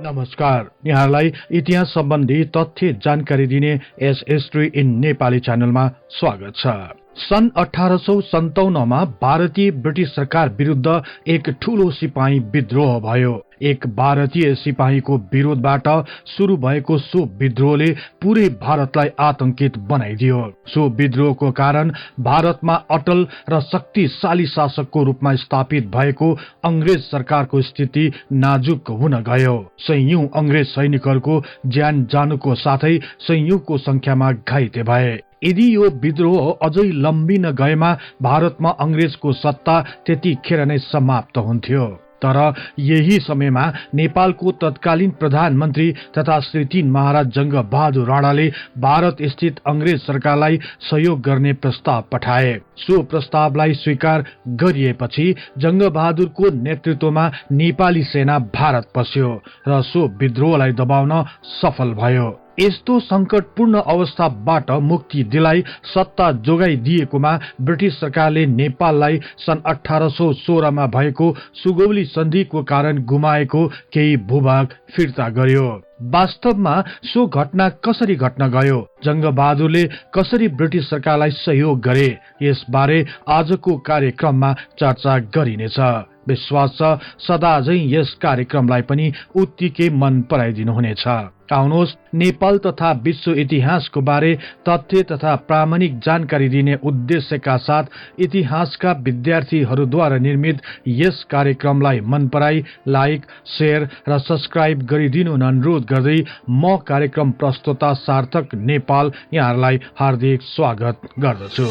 नमस्कार, यहाँलाई इतिहास सम्बन्धी तथ्य जानकारी दिने यस हिस्ट्री इन नेपाली च्यानलमा स्वागत छ। सन् 1857 मा भारतीय ब्रिटिस सरकार विरुद्ध एक ठूलो सिपाही विद्रोह भयो। एक भारतीय सिपाहीको विरोधबाट सुरु भएको सो विद्रोहले पूरै भारतलाई आतंकित बनाइदियो। सो विद्रोहको कारण भारतमा अटल र शक्तिशाली शासकको रूपमा स्थापित भएको अंग्रेज सरकारको स्थिति नाजुक हुन गयो। सयौं अंग्रेज सैनिकहरूको ज्यान जानुको साथै सयौंको संख्यामा घाइते भए। यदि यो विद्रोह अझै लम्बिन गएमा भारतमा अंग्रेजको सत्ता त्यतिखेर नै समाप्त हुन्थ्यो। तर यही समयमा नेपालको तत्कालीन प्रधानमन्त्री तथा श्री 3 महाराज जंग बहादुर राणाले भारत स्थित अंग्रेज सरकारलाई सहयोग गर्ने प्रस्ताव पठाए। सो प्रस्तावलाई स्वीकार गरिएपछि जंग बहादुरको नेतृत्वमा नेपाली सेना भारत पस्यो र सो विद्रोहलाई दबाउन सफल भयो। यस्तो संकटपूर्ण अवस्थाबाट मुक्ति दिलाई सत्ता जोगाइदिएकोमा ब्रिटिस सरकारले नेपाललाई सन् 1816 मा भएको सुगौली सन्धिको कारण गुमाएको केही भूभाग फिर्ता गर्यो। वास्तवमा सो घटना कसरी घट्न गयो, जंग बहादुरले कसरी ब्रिटिस सरकारलाई सहयोग गरे, यसबारे आजको कार्यक्रममा चर्चा गरिनेछ। विश्वास छ सदा झै यस कार्यक्रमलाई पनि उत्तिकै मन पराइदिनु हुनेछ। आउनुहोस्, नेपाल तथा विश्व इतिहासको बारे तथ्य तथा प्रामाणिक जानकारी दिने उद्देश्यका साथ इतिहासका विद्यार्थीहरूद्वारा निर्मित यस कार्यक्रमलाई मन पराई लाइक, शेयर र सब्स्क्राइब गरिदिनु अनुरोध गर्दै म कार्यक्रम प्रस्तोता सार्थक नेपाल यहाँहरूलाई हार्दिक स्वागत गर्दछु।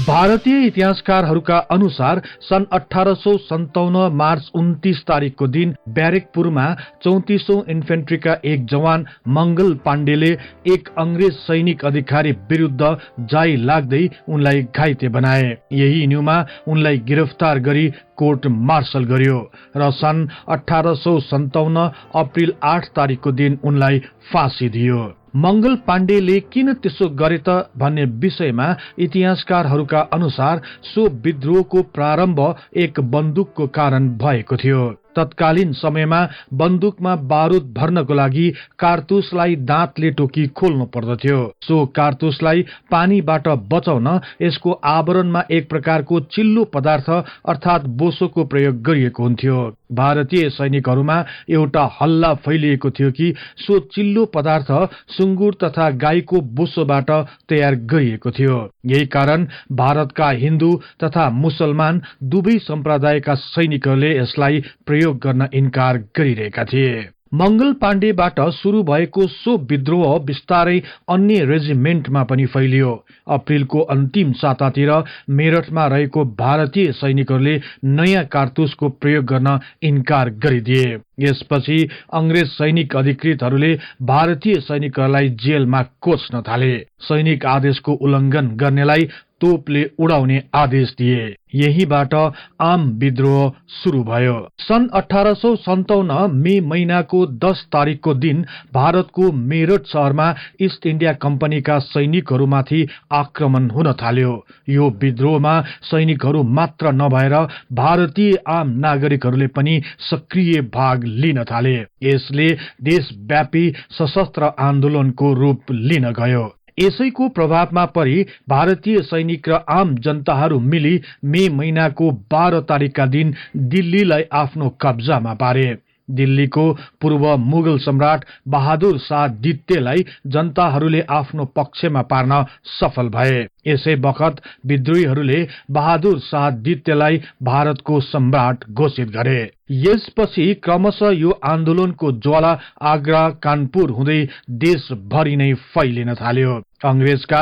भारतीय इतिहासकारहरूका अनुसार सन् 1857 मार्च 29 तारिकको दिन ब्यारेकपुरमा 34औं इन्फेन्ट्रीका एक जवान मंगल पाण्डेले एक अंग्रेज सैनिक अधिकारी विरुद्ध जाई लाग्दै उनलाई घाइते बनाए। यही न्यूमा उनलाई गिरफ्तार गरी कोर्ट मार्शल गर्यो र सन् 1857 अप्रिल 8 तारिकको दिन उनलाई फाँसी दियो। मंगल पाण्डेले किन त्यसो गरे त भन्ने विषयमा इतिहासकारहरूका अनुसार सो विद्रोहको प्रारम्भ एक बन्दुकको कारण भएको थियो। तत्कालीन समयमा बन्दुकमा बारुद भर्नको लागि कारतुसलाई दाँतले टोकी खोल्नु पर्दथ्यो। सो कारतुसलाई पानीबाट बचाउन यसको आवरणमा एक प्रकारको चिल्लो पदार्थ अर्थात बोसोको प्रयोग गरिएको हुन्थ्यो। भारतीय सैनिकहरूमा एउटा हल्ला फैलिएको थियो कि सो चिल्लो पदार्थ सुँगुर तथा गाईको बोसोबाट तयार गरिएको थियो। यही कारण भारतका हिन्दू तथा मुसलमान दुवै सम्प्रदायका सैनिकहरूले यसलाई प्रयोग गर्न इन्कार गरिरहेका थिए। मंगल पाण्डेबाट सुरु भएको सो विद्रोह बिस्तारै अन्य रेजिमेन्टमा पनि फैलियो। अप्रिलको अन्तिम सातातिर मेरठमा रहेको भारतीय सैनिकहरूले नयाँ कारतुसको प्रयोग गर्न इन्कार गरिदिए। यसपछि अंग्रेज सैनिक अधिकृतहरूले भारतीय सैनिकहरूलाई जेलमा कोच्न थाले। सैनिक आदेशको उल्लंघन गर्नेलाई तोपले उडाउने आदेश दिए। यहीबाट आम विद्रोह सुरु भयो। सन् 1857 मे महिनाको 10 तारिकको दिन भारतको मेरठ शहरमा इस्ट इन्डिया कम्पनीका सैनिकहरूमाथि आक्रमण हुन थाल्यो। यो विद्रोहमा सैनिकहरू मात्र नभएर भारतीय आम नागरिकहरूले पनि सक्रिय भाग लिन थाले। यसले देशव्यापी सशस्त्र आन्दोलनको रूप लिन गयो। यसैको प्रभावमा परि भारतीय सैनिक र आम जनताहरू मिली मे महिनाको 12 तारिकका दिन दिल्लीलाई आफ्नो कब्जामा पारे। दिल्लीको पूर्व मुगल सम्राट बहादुर शाह द्वितीयलाई जनताहरूले आफ्नो पक्षमा पार्न सफल भए। यसै बखत विद्रोहीहरूले बहादुर शाह द्वितीयलाई भारतको सम्राट घोषित गरे। यसपछि क्रमशः यो आन्दोलनको ज्वाला आग्रा, कानपुर हुँदै देशभरि नै फैलिन थाल्यो। अंग्रेजका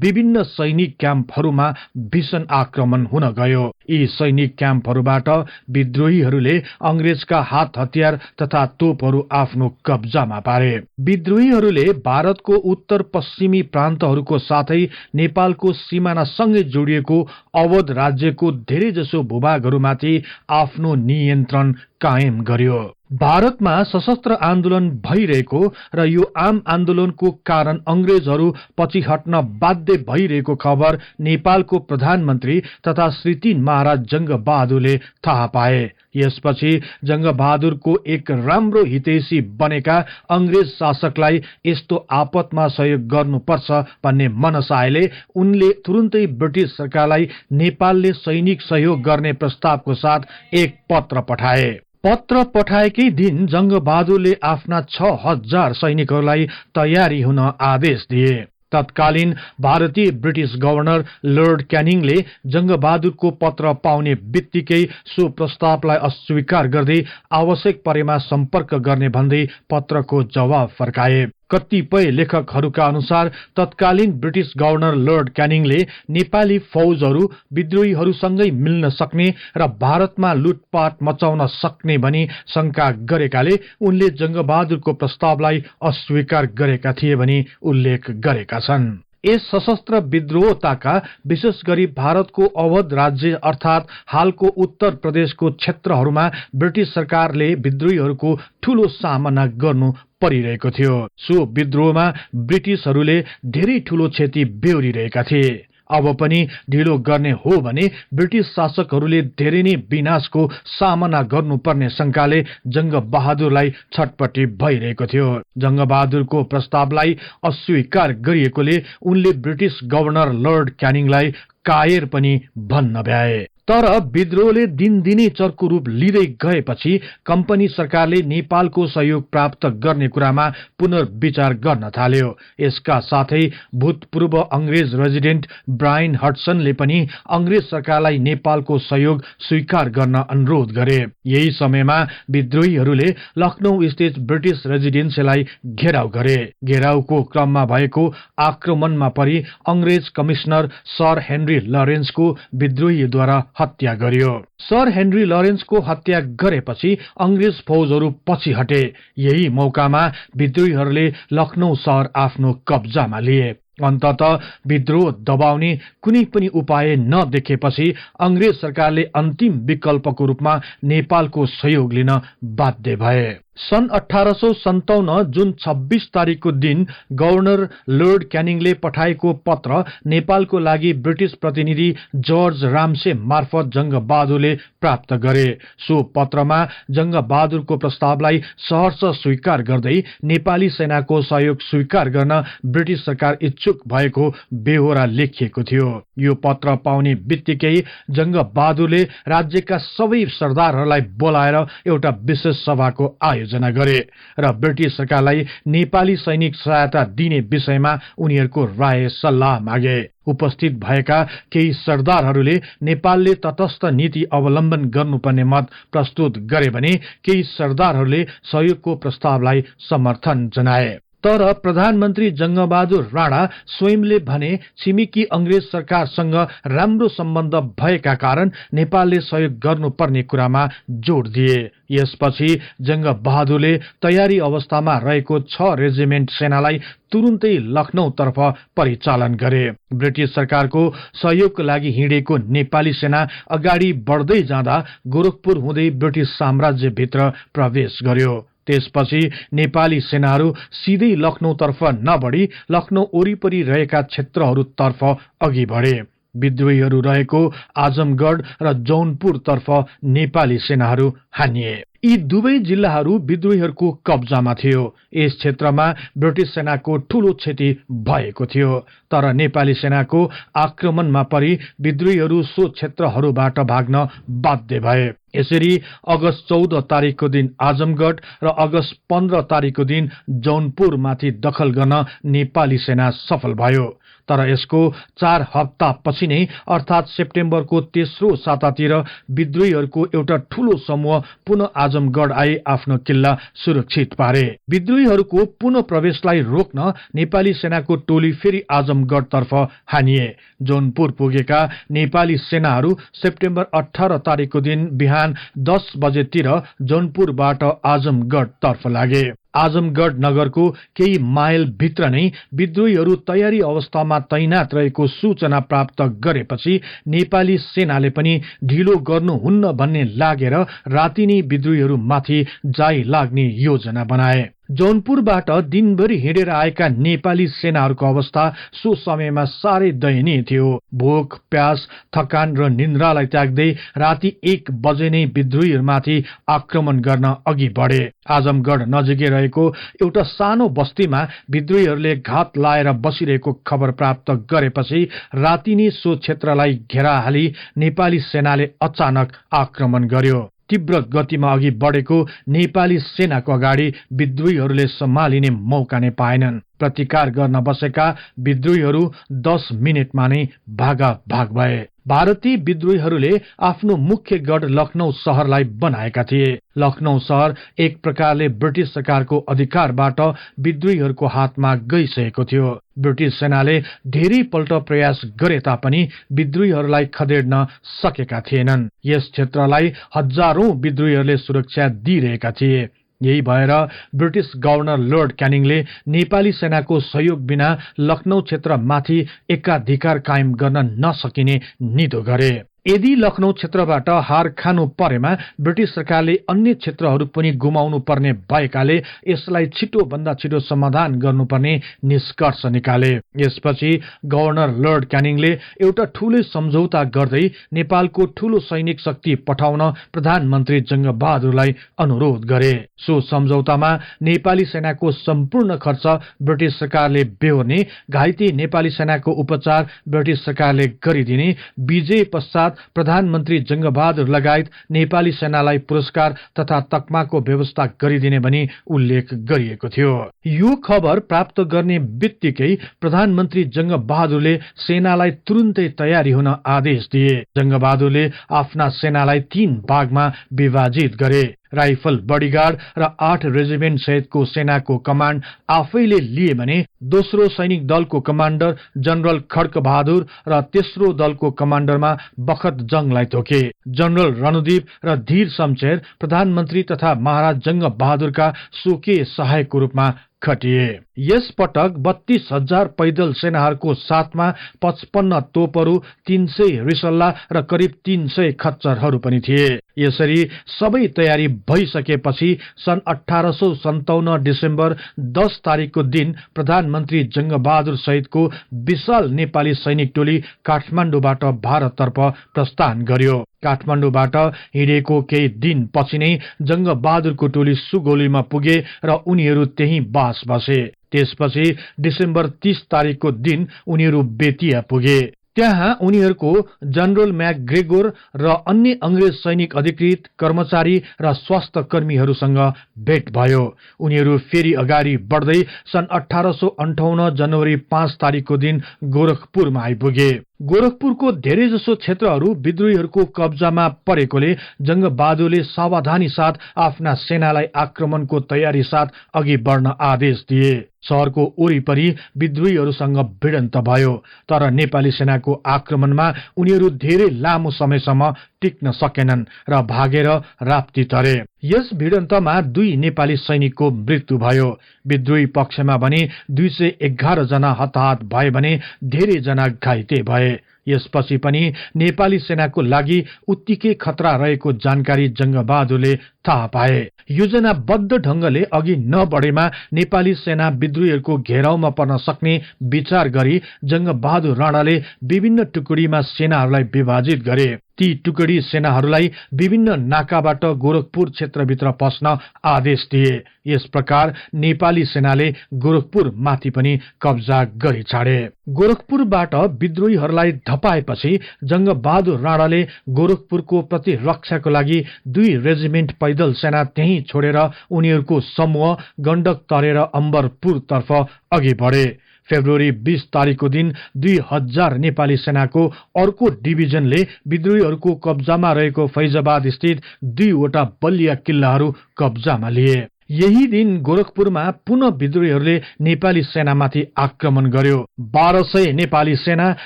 विभिन्न सैनिक क्याम्पहरूमा भीषण आक्रमण हुन गयो। यी सैनिक क्याम्पहरूबाट विद्रोहीहरूले अंग्रेजका हात हतियार तथा तोपहरू आफ्नो कब्जामा पारे। विद्रोहीहरूले भारतको उत्तर पश्चिमी प्रान्तहरूको साथै नेपालको सीमानासँगै जोडिएको अवध राज्यको धेरैजसो भूभागहरूमाथि आफ्नो नियन्त्रण कायम गर्यो। भारतमा सशस्त्र आन्दोलन भइरहेको र यो आम आन्दोलनको कारण अंग्रेजहरू पछि हट्न बाध्य भइरहेको खबर नेपालको प्रधानमन्त्री तथा श्री 3 महाराज जंगबहादुरले थाहा पाए। यसपछि जंगबहादुरको एक राम्रो हितैषी बनेका अंग्रेज शासकलाई यस्तो आपतमा सहयोग गर्नुपर्छ भन्ने मनसायले उनले तुरुन्तै ब्रिटिश सरकारलाई नेपालले सैनिक सहयोग गर्ने प्रस्तावको साथ एक पत्र पठाए। पत्र पठाएकै दिन जंगबहादुरले आफ्ना 6000 सैनिकहरूलाई तयारी हुन आदेश दिए। तत्कालीन भारतीय ब्रिटिश गवर्नर लर्ड क्यानिङले जंगबहादुरको पत्र पाउने बित्तिकै सो प्रस्तावलाई अस्वीकार गर्दै आवश्यक परेमा सम्पर्क गर्ने भन्दै पत्रको जवाब फर्काए। कतिपय लेखकहरूका अनुसार तत्कालीन ब्रिटिश गवर्नर लर्ड क्यानिङले नेपाली फौजहरू विद्रोहीहरूसँगै मिल्न सक्ने र भारतमा लुटपाट मचाउन सक्ने भनी शंका गरेकाले उनले जंगबहादुरको प्रस्तावलाई अस्वीकार गरेका थिए भनी उल्लेख गरेका छन्। यस सशस्त्र विद्रोहताका विशेष गरी भारतको अवध राज्य अर्थात हालको उत्तर प्रदेशको क्षेत्रहरूमा ब्रिटिश सरकारले विद्रोहीहरूको ठूलो सामना गर्नु परिरहेको थियो। सो विद्रोहमा ब्रिटिशहरूले धेरै ठूलो क्षति बेहोरिरहेका थिए। अब पनि ढिलो गर्ने हो भने ब्रिटिश शासकहरूले धेरै नै विनाशको सामना गर्नुपर्ने शंकाले जंगबहादुरलाई छटपटी भइरहेको थियो। जंगबहादुरको प्रस्तावलाई अस्वीकार गरिएकोले उनले ब्रिटिश गवर्नर लर्ड क्यानिङलाई कायर पनि भन्न भ्याए। तर विद्रोहले दिनदिनै चर्को रूप लिँदै गएपछि कम्पनी सरकारले नेपालको सहयोग प्राप्त गर्ने कुरामा पुनर्विचार गर्न थाल्यो। यसका साथै भूतपूर्व अंग्रेज रेजिडेन्ट ब्रायन हडसनले पनि अंग्रेज सरकारलाई नेपालको सहयोग स्वीकार गर्न अनुरोध गरे। यही समयमा विद्रोहीहरूले लखनऊ स्थित ब्रिटिश रेजिडेन्सीलाई घेराउ गरे। घेराउको क्रममा भएको आक्रमणमा परि अंग्रेज कमिश्नर सर हेनरी लरेन्सको विद्रोहीद्वारा हत्या गरियो। सर हेनरी लरेन्सको हत्या गरेपछि अंग्रेज फौजहरू पछि हटे। यही मौकामा विद्रोहीहरूले लखनऊ शहर आफ्नो कब्जामा लिए। अन्ततः विद्रोह दबाउने कुनै पनि उपाय नदेखेपछि अंग्रेज सरकारले अन्तिम विकल्पको रूपमा नेपालको सहयोग लिन बाध्य भए। सन् 1857 जुन 26 तारिकको दिन गवर्नर लर्ड क्यानिङले पठाएको पत्र नेपालको लागि ब्रिटिश प्रतिनिधि जर्ज रामसे मार्फत जंगबहादुरले प्राप्त गरे। सो पत्रमा जंगबहादुरको प्रस्तावलाई सहर्ष स्वीकार गर्दै नेपाली सेनाको सहयोग स्वीकार गर्न ब्रिटिश सरकार इच्छुक भएको बेहोरा लेखिएको थियो। यो पत्र पाउने बित्तिकै जंगबहादुरले राज्यका सबै सरदारहरूलाई बोलाएर एउटा विशेष सभाको आयोजना गरे र ब्रिटिश सरकारलाई नेपाली सैनिक सहायता दिने विषयमा उनीहरूको राय सल्लाह मागे। उपस्थित भएका केही सरदारहरूले नेपालले तटस्थ नीति अवलम्बन गर्नुपर्ने मत प्रस्तुत गरे भने केही सरदारहरूले सहयोगको प्रस्तावलाई समर्थन जनाए। तर प्रधानमन्त्री जंगबहादुर राणा स्वयंले भने छिमेकी अंग्रेज सरकारसँग राम्रो सम्बन्ध भएका कारण नेपालले सहयोग गर्नुपर्ने कुरामा जोड दिए। यसपछि जंगबहादुरले तयारी अवस्थामा रहेको 6 रेजिमेन्ट सेनालाई तुरुन्तै लखनऊ तर्फ परिचालन गरे। ब्रिटिश सरकारको सहयोगको लागि हिँडेको नेपाली सेना अगाडि बढ्दै जाँदा गोरखपुर हुँदै ब्रिटिश साम्राज्य भित्र प्रवेश गर्यो। त्यसपछि नेपाली सेनाहरू सिधै लखनऊ तर्फ नबढी लखनऊ वरिपरि रहेका क्षेत्रहरूतर्फ अघि बढे। विद्रोहीहरू रहेको आजमगढ र जौनपुर तर्फ नेपाली सेनाहरू हानिए। यी दुवै जिल्लाहरू विद्रोहीहरूको कब्जामा थियो। यस क्षेत्रमा ब्रिटिश सेनाको ठूलो क्षति भएको थियो। तर नेपाली सेनाको आक्रमणमा परि विद्रोहीहरू सो क्षेत्रहरूबाट भाग्न बाध्य भए। यसरी अगस्त 14 तारिकको दिन आजमगढ र अगस्त 15 तारिकको दिन जौनपुरमाथि दखल गर्न नेपाली सेना सफल भयो। तर यसको 4 हप्ता पछि नै अर्थात सेप्टेम्बरको तेस्रो सातातिर विद्रोहीहरूको एउटा ठूलो समूह पुनः आजमगढ आई आफ्नो किल्ला सुरक्षित पारे। विद्रोहीहरूको पुनः प्रवेशलाई रोक्न नेपाली सेनाको टोली फेरि आजमगढ तर्फ हानिए। जौनपुर पुगेका नेपाली सेनाहरू सेप्टेम्बर 18 तारिकको दिन बिहान 10 बजेतिर जौनपुरबाट आजमगढ तर्फ लागे। आजमगढ नगरको केही माइल भित्र नै विद्रोहीहरू तयारी अवस्थामा तैनात रहेको सूचना प्राप्त गरेपछि नेपाली सेनाले पनि ढिलो गर्नुहुन्न भन्ने लागेर राति नै विद्रोहीहरूमाथि जाई लाग्ने योजना बनाए। जौनपुरबाट दिनभरि हिँडेर आएका नेपाली सेनाहरूको अवस्था सो समयमा साह्रै दयनीय थियो। भोक, प्यास, थकान र निन्द्रालाई त्याग्दै राति 1 बजे नै विद्रोहीहरूमाथि आक्रमण गर्न अघि बढे। आजमगढ नजिकै रहेको एउटा सानो बस्तीमा विद्रोहीहरूले घात लाएर बसिरहेको खबर प्राप्त गरेपछि राति नै सो क्षेत्रलाई घेरा हाली नेपाली सेनाले अचानक आक्रमण गर्यो। तीव्र गतिमा अघि बढेको नेपाली सेनाको अगाडि विद्रोहीहरूले सम्हालिने मौका नै पाएनन्। प्रतिकार गर्न बसेका विद्रोहीहरू 10 मिनेटमा नै भागाभाग भए। भारतीय विद्रोहीहरूले आफ्नो मुख्य गढ लखनऊ शहरलाई बनाएका थिए। लखनऊ शहर एक प्रकारले ब्रिटिस सरकारको अधिकारबाट विद्रोहीहरूको हातमा गइसकेको थियो। ब्रिटिस सेनाले धेरै पल्ट प्रयास गरे तापनि विद्रोहीहरूलाई खदेड्न सकेका थिएनन्। यस क्षेत्रलाई हजारौं विद्रोहीहरूले सुरक्षा दिइरहेका थिए। यही भएर ब्रिटिस गभर्नर लर्ड क्यानिङले नेपाली सेनाको सहयोग बिना लखनऊ क्षेत्रमाथि एकाधिकार कायम गर्न नसकिने निधो गरे। यदि लखनऊ क्षेत्रबाट हार खानु परेमा ब्रिटिस सरकारले अन्य क्षेत्रहरू पनि गुमाउनु पर्ने भएकाले यसलाई छिटो भन्दा छिटो समाधान गर्नुपर्ने निष्कर्ष निकाले। यसपछि गभर्नर लर्ड क्यानिङले एउटा ठूलो सम्झौता गर्दै नेपालको ठूलो सैनिक शक्ति पठाउन प्रधानमन्त्री जंगबहादुरलाई अनुरोध गरे। सो सम्झौतामा नेपाली सेनाको सम्पूर्ण खर्च ब्रिटिस सरकारले बेहोर्ने, घाइते नेपाली सेनाको उपचार ब्रिटिस सरकारले गरिदिने, विजय पश्चात प्रधानमन्त्री जंगबहादुर लगायत नेपाली सेनालाई पुरस्कार तथा तकमाको व्यवस्था गरिदिने भनी उल्लेख गरिएको थियो। यो खबर प्राप्त गर्ने बित्तिकै प्रधानमन्त्री जंगबहादुरले सेनालाई तुरुन्तै तयारी हुन आदेश दिए। जंगबहादुरले आफ्ना सेनालाई 3 भागमा विभाजित गरे। राइफल बडीगार्ड र 8 रेजिमेन्ट सहितको सेनाको कमान्ड आफैले लिए भने दोस्रो सैनिक दलको कमान्डर जनरल खड्क बहादुर र तेस्रो दलको कमान्डरमा बखत जंगलाई तोके। जनरल रणदीप र धीर शमशेर प्रधानमन्त्री तथा महाराज जंग बहादुरका सोके सहायकको रूपमा खटिए। यस पटक 32,000 पैदल सेनाहरूको साथमा 55 तोपहरू, 300 रिसल्ला र करिब 300 खच्चरहरू पनि थिए। यसरी सबै तयारी भइसकेपछि सन् 1857 डिसेम्बर 10 तारिकको दिन प्रधानमन्त्री जंगबहादुर सहितको विशाल नेपाली सैनिक टोली काठमाडौँबाट भारततर्फ प्रस्थान गर्यो। काठमाडौँबाट हिँडेको केही दिन पछि नै जंगबहादुरको टोली सुगौलीमा पुगे र उनीहरू त्यही बास बसे। त्यसपछि डिसेम्बर 30 तारिकको दिन उनीहरू बेतिया पुगे। त्यहाँ उनीहरूको जनरल म्याकग्रेगोर र अन्य अंग्रेज सैनिक अधिकृत, कर्मचारी र स्वास्थ्य कर्मीहरूसँग भेट भयो। उनीहरू फेरि अगाडि बढ्दै सन् 1858 जनवरी 5 तारिकको दिन गोरखपुरमा आइपुगे। गोरखपुरको धेरैजसो क्षेत्रहरू विद्रोहीहरूको कब्जामा परेकोले जंगबहादुरले सावधानी साथ आफ्ना सेनालाई आक्रमणको तयारी साथ अघि बढ्न आदेश दिए। शहरको वरिपरि विद्रोहीहरूसँग भिडन्त भयो, तर नेपाली सेनाको आक्रमणमा उनीहरू धेरै लामो समयसम्म टिक्न सकेनन् र भागेर राप्ती तरे। यस भिडन्तमा 2 नेपाली सैनिकको मृत्यु भयो। विद्रोही पक्षमा भने 211 जना हताहत भए भने धेरै जना घाइते भए। यसपछि पनि नेपाली सेनाको लागि उत्तिकै खतरा रहेको जानकारी जंगबहादुरले थाहा पाए। योजनाबद्ध ढंगले अघि नबढेमा नेपाली सेना विद्रोहीहरूको घेराउमा पर्न सक्ने विचार गरी जंगबहादुर राणाले विभिन्न टुकडीमा सेनाहरूलाई विभाजित गरे। ती टुकडी सेनाहरूलाई विभिन्न नाकाबाट गोरखपुर क्षेत्रभित्र पस्न आदेश दिए। यस प्रकार नेपाली सेनाले गोरखपुर माथि पनि कब्जा गरी छाडे। गोरखपुरबाट विद्रोहीहरूलाई धपाएपछि जंगबहादुर राणाले गोरखपुरको प्रतिरक्षाको लागि 2 रेजिमेन्ट पैदल सेना त्यही छोडेर उनीहरूको समूह गण्डक तरेर अम्बरपुर तर्फ अघि बढे। फेब्रुअरी 20 तारिकको दिन 2000 नेपाली सेनाको अर्को डिभिजनले विद्रोहीहरूको कब्जामा रहेको फैजाबाद स्थित 2 वटा बलिया किल्लाहरू कब्जामा लिए। यही दिन गोरखपुरमा पुनः विद्रोहीहरूले नेपाली सेनामाथि आक्रमण गर्यो। 1200 नेपाली सेना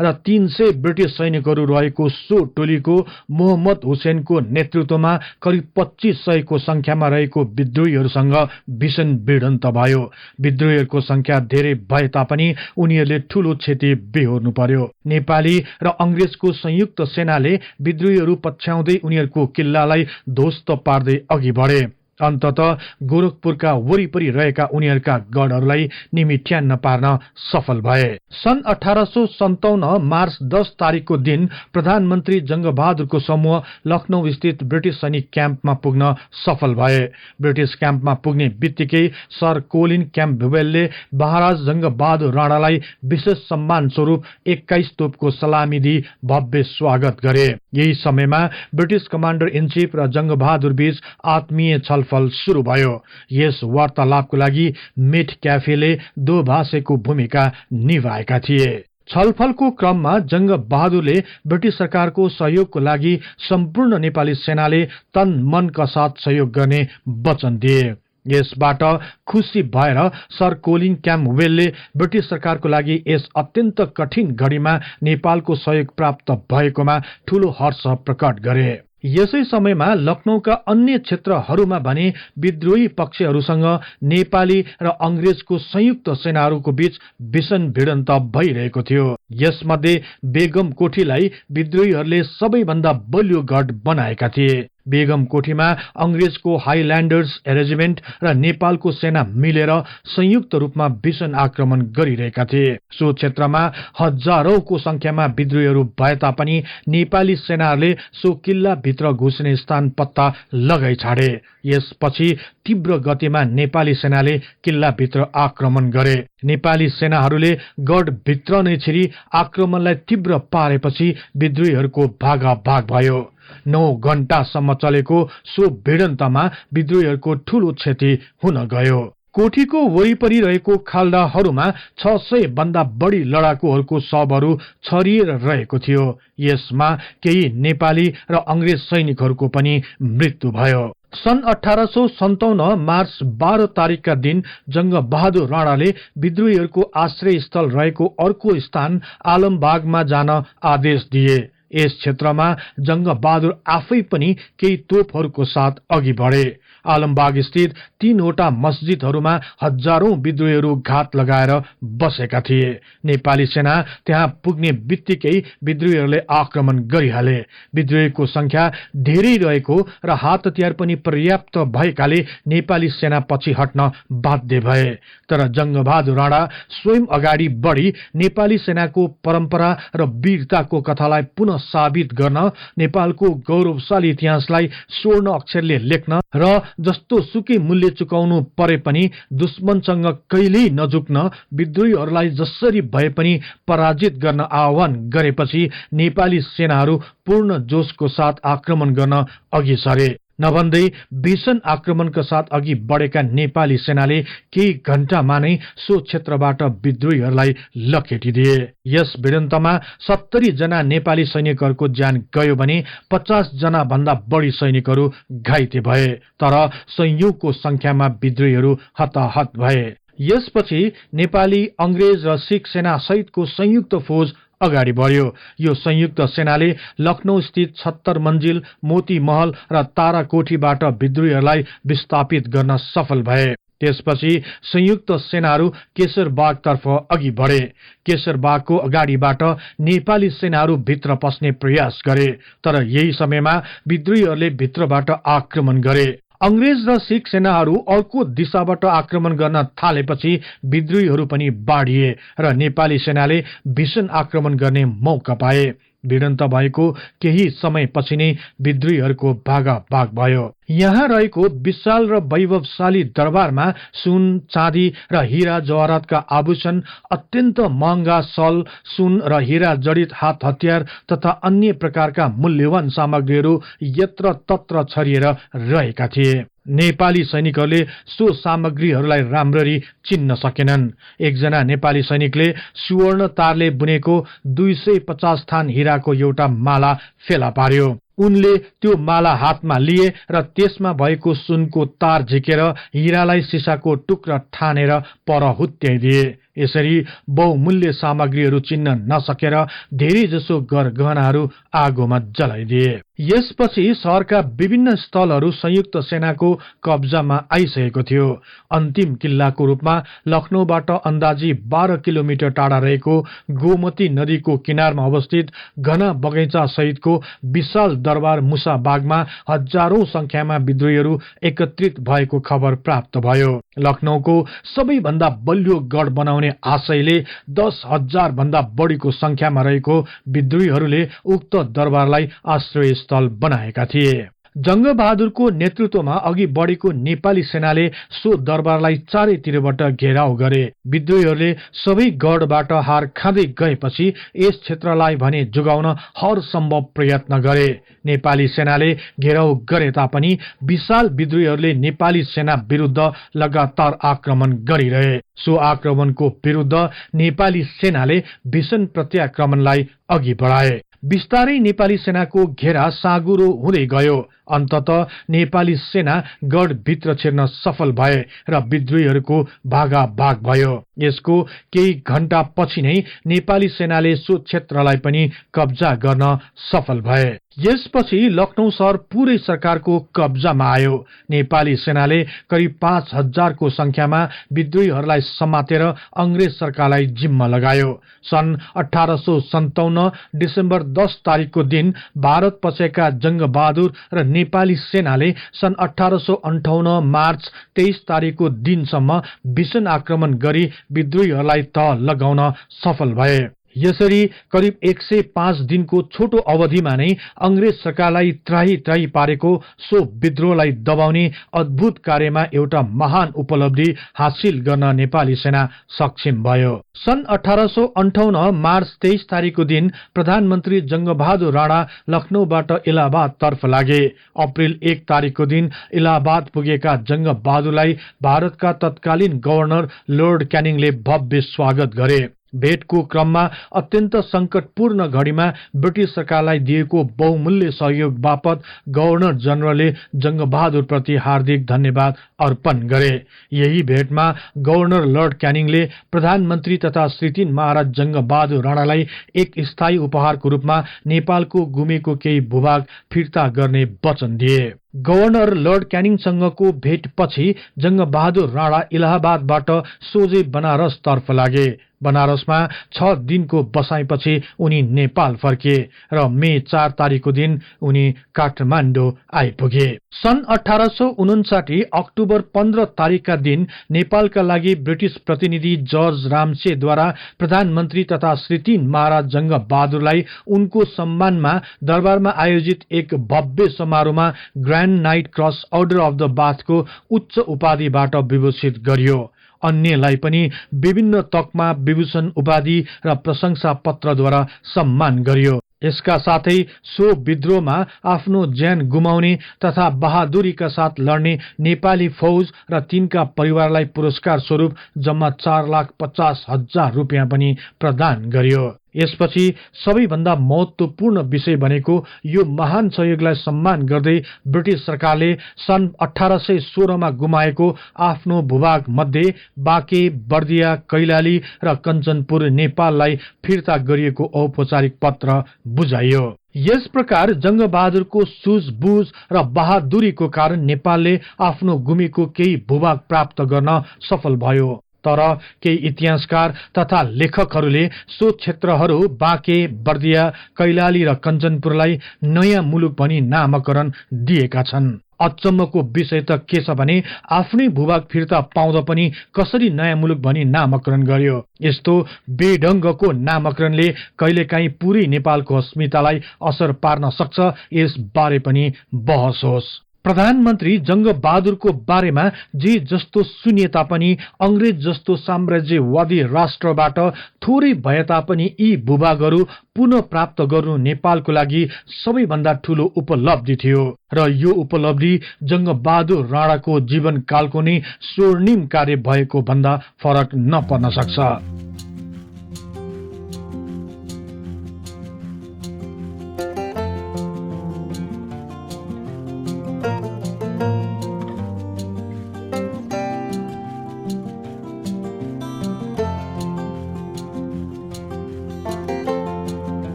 र 300 ब्रिटिश सैनिकहरू रहेको सो टोलीको मोहम्मद हुसेनको नेतृत्वमा करिब 2500 को संख्यामा रहेको विद्रोहीहरूसँग भीषण भिडन्त भयो। विद्रोहीहरूको संख्या धेरै भए तापनि उनीहरूले ठूलो क्षति बेहोर्नु पर्यो। नेपाली र अंग्रेजको संयुक्त सेनाले विद्रोहीहरू पछ्याउँदै उनीहरूको किल्लालाई ध्वस्त पार्दै अघि बढे। अन्ततः गोरखपुरका वरिपरि रहेका उनीहरूका गढहरूलाई निमिट्यान्न पार्न सफल भए। सन् 1857 मार्च 10 तारिकको दिन प्रधानमन्त्री जंगबहादुरको समूह लखनऊ स्थित ब्रिटिश सैनिक क्याम्पमा पुग्न सफल भए। ब्रिटिश क्याम्पमा पुग्ने बित्तिकै सर कोलिन क्याम्पबेलले महाराज जंगबहादुर राणालाई विशेष सम्मान स्वरूप 21 तोपको सलामी दिई भव्य स्वागत गरे। यही समयमा ब्रिटिश कमान्डर इन चीफ र जंगबहादुर बीच आत्मीय छलफल शुरू भयो। यस वार्तालापको लागि मेट क्याफेले दोभाषेको भूमिका निभाएका थिए। छलफलको क्रममा जंगबहादुरले ब्रिटिश सरकारको सहयोगको लागि सम्पूर्ण नेपाली सेनाले तन मनका साथ सहयोग गर्ने वचन दिए। यसबाट खुशी भएर सर कोलिन क्याम्पबेलले ब्रिटिश सरकारको लागि यस अत्यन्त कठिन घडीमा नेपालको सहयोग प्राप्त भएकोमा ठूलो हर्ष प्रकट गरे। यसै समयमा लखनऊका अन्य क्षेत्रहरूमा भने विद्रोही पक्षहरूसँग नेपाली र अंग्रेजको संयुक्त सेनाहरूको बीच भीषण भिडन्त भइरहेको थियो। यसमध्ये बेगम कोठीलाई विद्रोहीहरूले सबैभन्दा बलियो गढ बनाएका थिए। बेगम कोठीमा अंग्रेजको हाइल्यान्डर्स रेजिमेन्ट र नेपालको सेना मिलेर संयुक्त रूपमा भीषण आक्रमण गरिरहेका थिए। सो क्षेत्रमा हजारौंको संख्यामा विद्रोहीहरू भए तापनि नेपाली सेनाहरूले सो किल्ला भित्र घुस्ने स्थान पत्ता लगाइ छाडे। यसपछि तीव्र गतिमा नेपाली सेनाले किल्ला भित्र आक्रमण गरे। नेपाली सेनाहरूले गढ भित्र नै छिरी आक्रमणलाई तीव्र पारेपछि विद्रोहीहरूको भागाभाग भयो। 9 घण्टासम्म चलेको सो भिडन्तमा विद्रोहीहरूको ठूलो क्षति हुन गयो। कोठीको वरिपरि रहेको खाल्डाहरूमा 600 भन्दा बढी लडाकुहरूको शवहरू छरिएर रहेको थियो। यसमा केही नेपाली र अंग्रेज सैनिकहरूको पनि मृत्यु भयो। सन् 1857 मार्च 12 तारिकका दिन जंगबहादुर राणाले विद्रोहीहरूको आश्रय स्थल रहेको अर्को स्थान आलमबागमा जान आदेश दिए। यस क्षेत्रमा जंगबहादुर आफै पनि केही तोपहरूको साथ अघि बढे। आलमबाग स्थित 3 वटा मस्जिदहरूमा हजारौं विद्रोहीहरू घात लगाएर बसेका थिए। नेपाली सेना त्यहाँ पुग्ने बित्तिकै विद्रोहीहरूले आक्रमण गरिहाले। विद्रोहीको संख्या धेरै रहेको र हात हतियार पनि पर्याप्त भएकाले नेपाली सेना पछि हट्न बाध्य भए। तर जंगबहादुर राणा स्वयं अगाडि बढी नेपाली सेनाको परम्परा र वीरताको कथालाई पुनः साबित गर्न, नेपालको गौरवशाली इतिहासलाई स्वर्ण अक्षरले लेख्न र जस्तो सुकै मूल्य चुकाउनु परे पनि दुश्मनसँग कहिल्यै नझुक्न, विद्रोहीहरूलाई जसरी भए पनि पराजित गर्न आह्वान गरेपछि नेपाली सेनाहरू पूर्ण जोशको साथ आक्रमण गर्न अघि सरे। नभन्दै भीषण आक्रमणका साथ अघि बढेका नेपाली सेनाले केही घण्टामा नै सो क्षेत्रबाट विद्रोहीहरूलाई लखेटिदिए। यस भिडन्तमा 70 जना नेपाली सैनिकहरूको ज्यान गयो भने 50 जना भन्दा बढी सैनिकहरू घाइते भए। तर सयौंको संख्यामा विद्रोहीहरू हताहत भए। यसपछि नेपाली, अंग्रेज र सिख सेना सहितको संयुक्त फौज अगाडि बढ्यो। यो संयुक्त सेनाले लखनऊ स्थित 76 मन्जिल मोती महल र ताराकोठीबाट विद्रोहीहरूलाई विस्थापित गर्न सफल भए। त्यसपछि संयुक्त सेनाहरू केशरबागतर्फ अघि बढे। केशरबागको अगाडिबाट नेपाली सेनाहरू भित्र पस्ने प्रयास गरे। तर यही समयमा विद्रोहीहरूले भित्रबाट आक्रमण गरे। अंग्रेज र सिख सेनाहरू अर्को दिशाबाट आक्रमण गर्न थालेपछि विद्रोहीहरू पनि बाढिए र नेपाली सेनाले भीषण आक्रमण गर्ने मौका पाए। भिडन्त भएको केही समयपछि नै विद्रोहीहरूको भागाभाग भयो। यहाँ रहेको विशाल र वैभवशाली दरबारमा सुन, चाँदी र हीरा जवाहरातका आभूषण, अत्यन्त महँगा सल, सुन र हीरा जडित हात हतियार तथा अन्य प्रकारका मूल्यवान सामग्रीहरू यत्र तत्र छरिएर रहेका थिए। नेपाली सैनिकहरूले सो सामग्रीहरूलाई राम्ररी चिन्न सकेनन्। एकजना नेपाली सैनिकले सुवर्ण तारले बुनेको 250 थान हिराको एउटा माला फेला पार्यो। उनले त्यो माला हातमा लिए र त्यसमा भएको सुनको तार झिकेर हिरालाई सिसाको टुक्रा ठानेर पर हुत्याइदिए। यसरी बहुमूल्य सामग्रीहरू चिन्न नसकेर धेरैजसो गहनाहरू आगोमा जलाइदिए। यसपछि शहरका विभिन्न स्थलहरू संयुक्त सेनाको कब्जामा आइसकेको थियो। अन्तिम किल्लाको रूपमा लखनऊबाट अन्दाजी 12 किलोमिटर टाढा रहेको गोमती नदीको किनारमा अवस्थित घना बगैँचा सहितको विशाल दरबार मुसाबागमा हजारौं संख्यामा विद्रोहीहरू एकत्रित भएको खबर प्राप्त भयो। लखनऊको सबैभन्दा बलियो गढ बनाउने आशयले 10,000 भन्दा बढीको संख्यामा रहेको विद्रोहीहरूले उक्त दरबारलाई आश्रय स्थल बनाएका थिए। जंगबहादुरको नेतृत्वमा अघि बढेको नेपाली सेनाले सो दरबारलाई चारैतिरबाट घेराउ गरे। विद्रोहीहरूले सबै गढबाट हार खाँदै गएपछि यस क्षेत्रलाई भने जोगाउन हर सम्भव प्रयत्न गरे। नेपाली सेनाले घेराउ गरे तापनि विशाल विद्रोहीहरूले नेपाली सेना विरुद्ध लगातार आक्रमण गरिरहे। सो आक्रमणको विरुद्ध नेपाली सेनाले भीषण प्रत्याक्रमणलाई अघि बढाए। बिस्तारै नेपाली सेनाको घेरा साँगुरो हुँदै गयो। अन्ततः नेपाली सेना गढभित्र छिर्न सफल भए र विद्रोहीहरूको भागाभाग भयो। यसको केही घण्टा पछि नै नेपाली सेनाले सो क्षेत्रलाई पनि कब्जा गर्न सफल भए। यसपछि लखनऊ शहर पूरै सरकारको कब्जामा आयो। नेपाली सेनाले करिब 5,000 को संख्यामा विद्रोहीहरूलाई समातेर अंग्रेज सरकारलाई जिम्मा लगायो। सन् 1857 डिसेम्बर 10 तारिकको दिन भारत पसेका जंगबहादुर र नेपाली सेनाले सन् 1858 मार्च 23 तारिकको दिनसम्म भीषण आक्रमण गरी विद्रोहीहरूलाई तह लगाउन सफल भए। यसरी करिब 105 दिनको छोटो अवधिमा नै अंग्रेज सरकारलाई त्राही त्राही पारेको सो विद्रोहलाई दबाउने अद्भुत कार्यमा एउटा महान उपलब्धि हासिल गर्न नेपाली सेना सक्षम भयो। सन् 1858 मार्च 23 तारिकको दिन प्रधानमन्त्री जंगबहादुर राणा लखनऊबाट इलाहाबाद तर्फ लागे। अप्रिल 1 तारिकको दिन इलाहाबाद पुगेका जंगबहादुरलाई भारतका तत्कालीन गभर्नर लर्ड क्यानिङले भव्य स्वागत गरे। भेटको क्रममा अत्यन्त संकटपूर्ण घडीमा ब्रिटिश सरकारलाई दिएको बहुमूल्य सहयोग बापत गभर्नर जनरलले जंगबहादुर प्रति हार्दिक धन्यवाद अर्पण गरे। यही भेटमा गभर्नर लर्ड क्यानिङले प्रधानमन्त्री तथा श्री 3 महाराज जंगबहादुर राणालाई एक स्थायी उपहारको रूपमा नेपालको गुमेको केही भूभाग फिर्ता गर्ने वचन दिए। गभर्नर लर्ड क्यानिङसँगको भेटपछि जंगबहादुर राणा इलाहाबादबाट सोझै बनारस तर्फ लागे। बनारसमा 6 दिनको बसाइपछि उनी नेपाल फर्किए र मे 4 तारिकको दिन उनी काठमाडौँ आइपुगे। सन् 1859 अक्टोबर 15 तारिकका दिन नेपालका लागि ब्रिटिश प्रतिनिधि जर्ज रामसेद्वारा प्रधानमन्त्री तथा श्री 3 महाराज जंगबहादुरलाई उनको सम्मानमा दरबारमा आयोजित एक भव्य समारोहमा grand knight cross order of the बाथको उच्च उपाधिबाट विभूषित गरियो। अन्यलाई पनि विभिन्न तकमा विभूषण उपाधि र प्रशंसा पत्रद्वारा सम्मान गरियो। यसका साथै सो विद्रोहमा आफ्नो ज्यान गुमाउने तथा बहादुरीका साथ लड्ने नेपाली फौज र तिनका परिवारलाई पुरस्कार स्वरूप जम्मा 4,50,000 रुपियाँ पनि प्रदान गरियो। यसपछि सबैभन्दा महत्वपूर्ण विषय भनेको यो महान सहयोगलाई सम्मान गर्दै ब्रिटिश सरकारले सन् 1816 मा गुमाएको आफ्नो भूभाग मध्ये बाँके, बर्दिया, कैलाली र कञ्चनपुर नेपाललाई फिर्ता गरिएको औपचारिक पत्र बुझाइयो। यस प्रकार जंगबहादुरको सूझबुझ र बहादुरीको कारण नेपालले आफ्नो गुमेको केही भूभाग प्राप्त गर्न सफल भयो। तर केही इतिहासकार तथा लेखकहरूले सो क्षेत्रहरू बाँके, बर्दिया, कैलाली र कञ्चनपुरलाई नयाँ मुलुक भनी नामकरण दिएका छन्। अचम्मको विषय त के छ भने आफ्नै भूभाग फिर्ता पाउँदा पनि कसरी नयाँ मुलुक भनी नामकरण गर्यो। यस्तो बेढंगको नामकरणले कहिलेकाहीँ पूरै नेपालको अस्मितालाई असर पार्न सक्छ। यस बारे पनि बहस होस्। प्रधानमन्त्री जंग बहादुरको बारेमा जे जस्तो सुनिए तापनि अंग्रेज जस्तो साम्राज्यवादी राष्ट्रबाट थोरै भए तापनि यी भूभागहरू पुनः प्राप्त गर्नु नेपालको लागि सबैभन्दा ठूलो उपलब्धि थियो र यो उपलब्धि जंग बहादुर राणाको जीवनकालको नै स्वर्णिम कार्य भएको भन्दा फरक नपर्न सक्छ।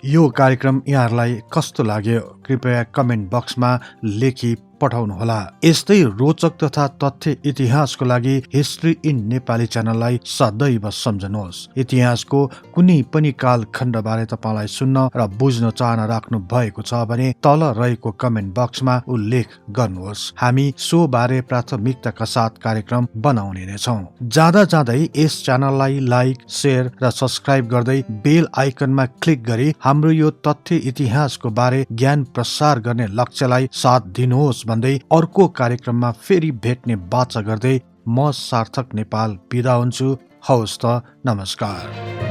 यो कार्यक्रम यहाँहरूलाई कस्तो लाग्यो कृपया कमेन्ट बक्समा लेखी पठाउनुहोला। यस्तै रोचक तथा तथ्य इतिहासको लागि हिस्ट्री इन नेपाली च्यानललाई सदैव सम्झनुहोस्। इतिहासको कुनै पनि कालखण्डबारे तपाईँलाई सुन्न र बुझ्न चाहना राख्नु भएको छ भने तल रहेको कमेन्ट बक्समा उल्लेख गर्नुहोस्। हामी सो बारे प्राथमिकताका साथ कार्यक्रम बनाउने नै छौं। जाँदा जाँदै यस च्यानललाई लाइक, शेयर र सब्स्क्राइब गर्दै बेल आइकनमा क्लिक गरी हाम्रो यो तथ्य इतिहासको बारे ज्ञान प्रसार गर्ने लक्ष्यलाई साथ दिनुहोस् भन्दै अर्को कार्यक्रममा फेरि भेट्ने बाचा गर्दै म सार्थक नेपाल बिदा हुन्छु। हवस् त, नमस्कार।